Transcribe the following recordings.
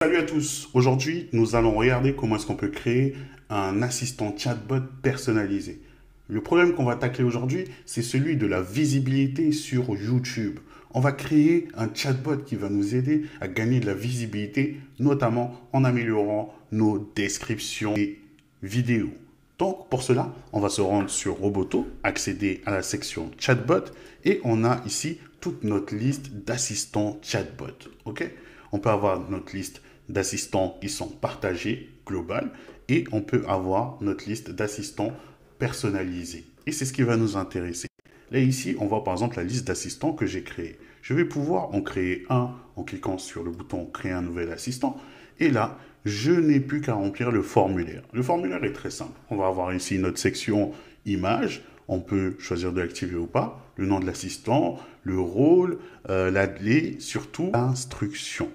Salut à tous, aujourd'hui nous allons regarder comment est-ce qu'on peut créer un assistant chatbot personnalisé. Le problème qu'on va tacler aujourd'hui, c'est celui de la visibilité sur YouTube. On va créer un chatbot qui va nous aider à gagner de la visibilité, notamment en améliorant nos descriptions et vidéos. Donc pour cela, on va se rendre sur Roboto, accéder à la section chatbot et on a ici toute notre liste d'assistants chatbot. Ok? On peut avoir notre liste d'assistants qui sont partagés, global, et on peut avoir notre liste d'assistants personnalisés. Et c'est ce qui va nous intéresser. Là, ici, on voit par exemple la liste d'assistants que j'ai créée. Je vais pouvoir en créer un en cliquant sur le bouton « Créer un nouvel assistant ». Et là, je n'ai plus qu'à remplir le formulaire. Le formulaire est très simple. On va avoir ici notre section « Images ». On peut choisir de l'activer ou pas, le nom de l'assistant, le rôle, et surtout l'instruction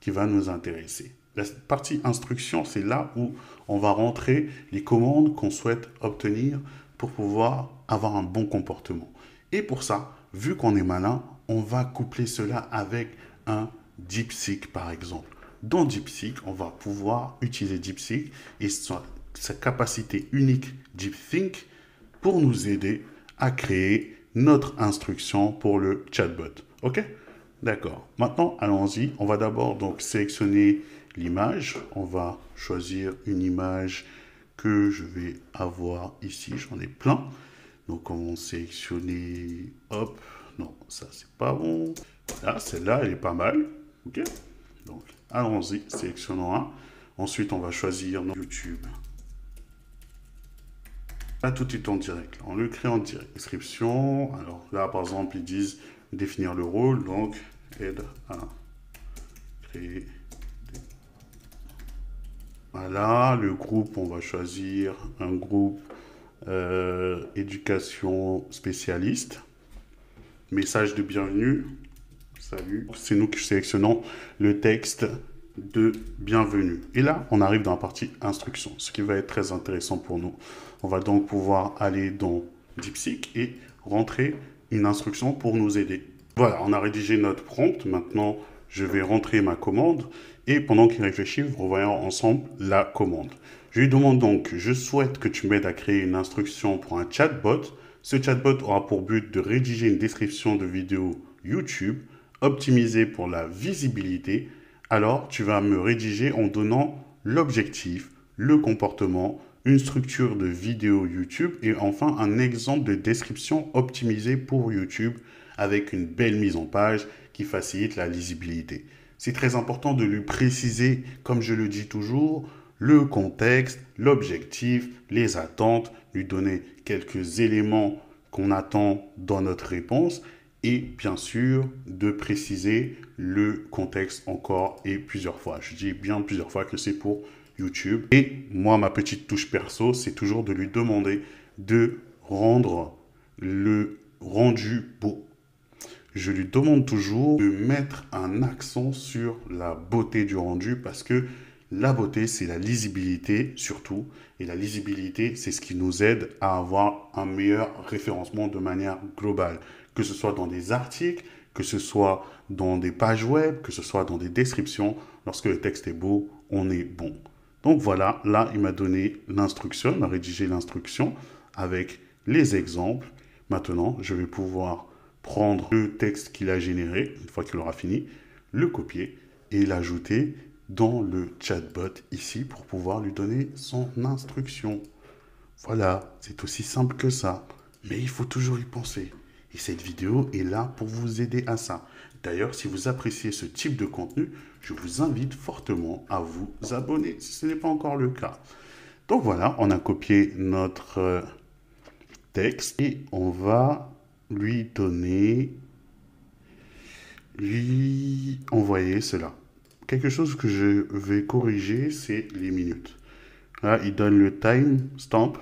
qui va nous intéresser. La partie instruction, c'est là où on va rentrer les commandes qu'on souhaite obtenir pour pouvoir avoir un bon comportement. Et pour ça, vu qu'on est malin, on va coupler cela avec un DeepSeek par exemple. Dans DeepSeek, on va pouvoir utiliser DeepSeek et sa capacité unique DeepThink pour nous aider à créer notre instruction pour le chatbot. OK? D'accord. Maintenant, allons-y. On va d'abord donc sélectionner l'image. On va choisir une image que je vais avoir ici. J'en ai plein. Donc, on va sélectionner... Hop. Non, ça, c'est pas bon. Voilà, celle-là, elle est pas mal. OK? Donc, allons-y. Sélectionnons un. Ensuite, on va choisir notre YouTube. Là, tout est en direct. Là, on le crée en direct. Description. Alors là, par exemple, ils disent définir le rôle. Donc, aide à créer. Voilà, le groupe, on va choisir un groupe éducation spécialiste. Message de bienvenue. Salut. C'est nous qui sélectionnons le texte de bienvenue. Et là, on arrive dans la partie instruction, ce qui va être très intéressant pour nous. On va donc pouvoir aller dans DeepSeek et rentrer une instruction pour nous aider. Voilà, on a rédigé notre prompt. Maintenant, je vais rentrer ma commande. Et pendant qu'il réfléchit, revoyons ensemble la commande. Je lui demande donc, je souhaite que tu m'aides à créer une instruction pour un chatbot. Ce chatbot aura pour but de rédiger une description de vidéo YouTube, optimisée pour la visibilité. Alors, tu vas me rédiger en donnant l'objectif, le comportement, une structure de vidéo YouTube et enfin un exemple de description optimisée pour YouTube avec une belle mise en page qui facilite la lisibilité. C'est très important de lui préciser, comme je le dis toujours, le contexte, l'objectif, les attentes, lui donner quelques éléments qu'on attend dans notre réponse et bien sûr de préciser le contexte encore et plusieurs fois. Je dis bien plusieurs fois que c'est pour YouTube. Et moi, ma petite touche perso, c'est toujours de lui demander de rendre le rendu beau. Je lui demande toujours de mettre un accent sur la beauté du rendu parce que la beauté, c'est la lisibilité surtout. Et la lisibilité, c'est ce qui nous aide à avoir un meilleur référencement de manière globale. Que ce soit dans des articles, que ce soit dans des pages web, que ce soit dans des descriptions. Lorsque le texte est beau, on est bon. Donc voilà, là, il m'a donné l'instruction, il m'a rédigé l'instruction avec les exemples. Maintenant, je vais pouvoir prendre le texte qu'il a généré, une fois qu'il aura fini, le copier et l'ajouter dans le chatbot ici pour pouvoir lui donner son instruction. Voilà, c'est aussi simple que ça. Mais il faut toujours y penser. Et cette vidéo est là pour vous aider à ça. D'ailleurs, si vous appréciez ce type de contenu, je vous invite fortement à vous abonner si ce n'est pas encore le cas. Donc voilà, on a copié notre texte et on va lui envoyer cela. Quelque chose que je vais corriger, c'est les minutes. Là, il donne le timestamp.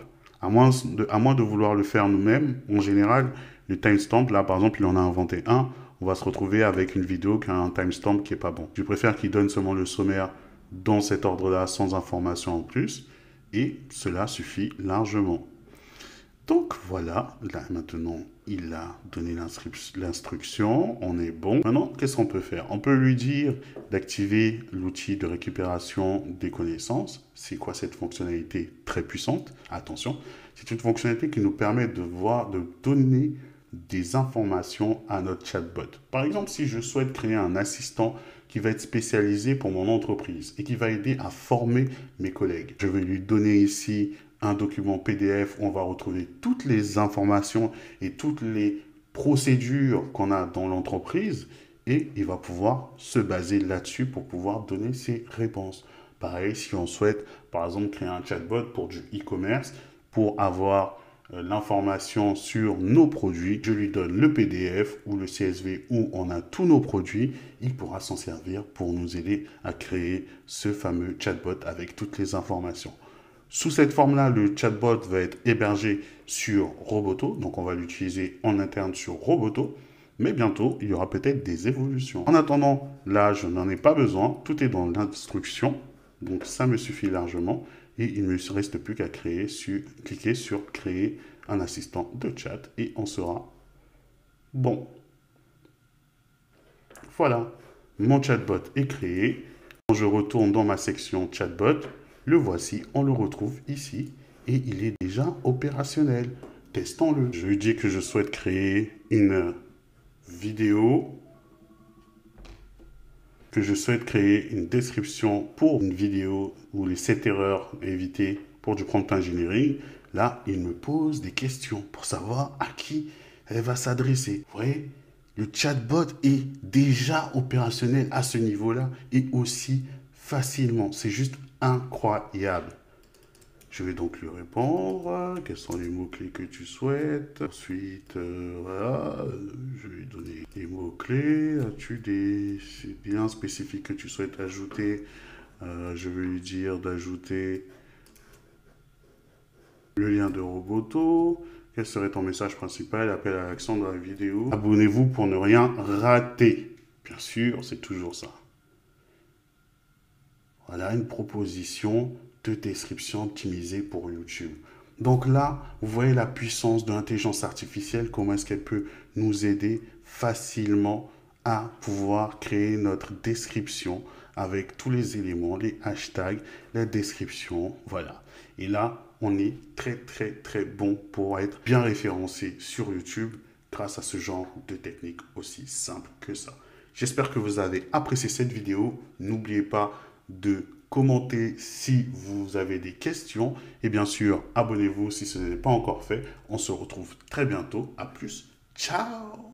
À moins de vouloir le faire nous-mêmes, en général, le timestamp, là, par exemple, il en a inventé un. On va se retrouver avec une vidéo qui a un timestamp qui n'est pas bon. Je préfère qu'il donne seulement le sommaire dans cet ordre-là, sans information en plus. Et cela suffit largement. Donc voilà, là maintenant, il a donné l'instruction, on est bon. Maintenant, qu'est-ce qu'on peut faire? On peut lui dire d'activer l'outil de récupération des connaissances. C'est quoi cette fonctionnalité très puissante? Attention, c'est une fonctionnalité qui nous permet de donner des informations à notre chatbot. Par exemple, si je souhaite créer un assistant qui va être spécialisé pour mon entreprise et qui va aider à former mes collègues, je vais lui donner ici un document PDF où on va retrouver toutes les informations et toutes les procédures qu'on a dans l'entreprise et il va pouvoir se baser là-dessus pour pouvoir donner ses réponses. Pareil, si on souhaite, par exemple, créer un chatbot pour du e-commerce, pour avoir l'information sur nos produits, je lui donne le PDF ou le CSV où on a tous nos produits, il pourra s'en servir pour nous aider à créer ce fameux chatbot avec toutes les informations. Sous cette forme-là, le chatbot va être hébergé sur Roboto. Donc, on va l'utiliser en interne sur Roboto. Mais bientôt, il y aura peut-être des évolutions. En attendant, là, je n'en ai pas besoin. Tout est dans l'instruction. Donc, ça me suffit largement. Et il ne me reste plus qu'à cliquer sur créer un assistant de chat. Et on sera bon. Voilà, mon chatbot est créé. Quand je retourne dans ma section chatbot, le voici, on le retrouve ici et il est déjà opérationnel. Testons-le. Je lui dis que je souhaite créer une vidéo, que je souhaite créer une description pour une vidéo ou les 7 erreurs évitées pour du prompt engineering. Là, il me pose des questions pour savoir à qui elle va s'adresser. Vous voyez, le chatbot est déjà opérationnel à ce niveau-là et aussi facilement. C'est juste incroyable. Je vais donc lui répondre. Quels sont les mots-clés que tu souhaites? Ensuite, voilà, je vais lui donner des mots-clés. As-tu des biens spécifiques que tu souhaites ajouter? Je vais lui dire d'ajouter le lien de Roboto. Quel serait ton message principal? Appel à l'action dans la vidéo. Abonnez-vous pour ne rien rater. Bien sûr, c'est toujours ça. Voilà une proposition de description optimisée pour YouTube. Donc là, vous voyez la puissance de l'intelligence artificielle, comment est-ce qu'elle peut nous aider facilement à pouvoir créer notre description avec tous les éléments, les hashtags, la description, voilà. Et là, on est très bon pour être bien référencé sur YouTube grâce à ce genre de technique aussi simple que ça. J'espère que vous avez apprécié cette vidéo. N'oubliez pas de commenter si vous avez des questions. Et bien sûr, abonnez-vous si ce n'est pas encore fait. On se retrouve très bientôt. À plus. Ciao!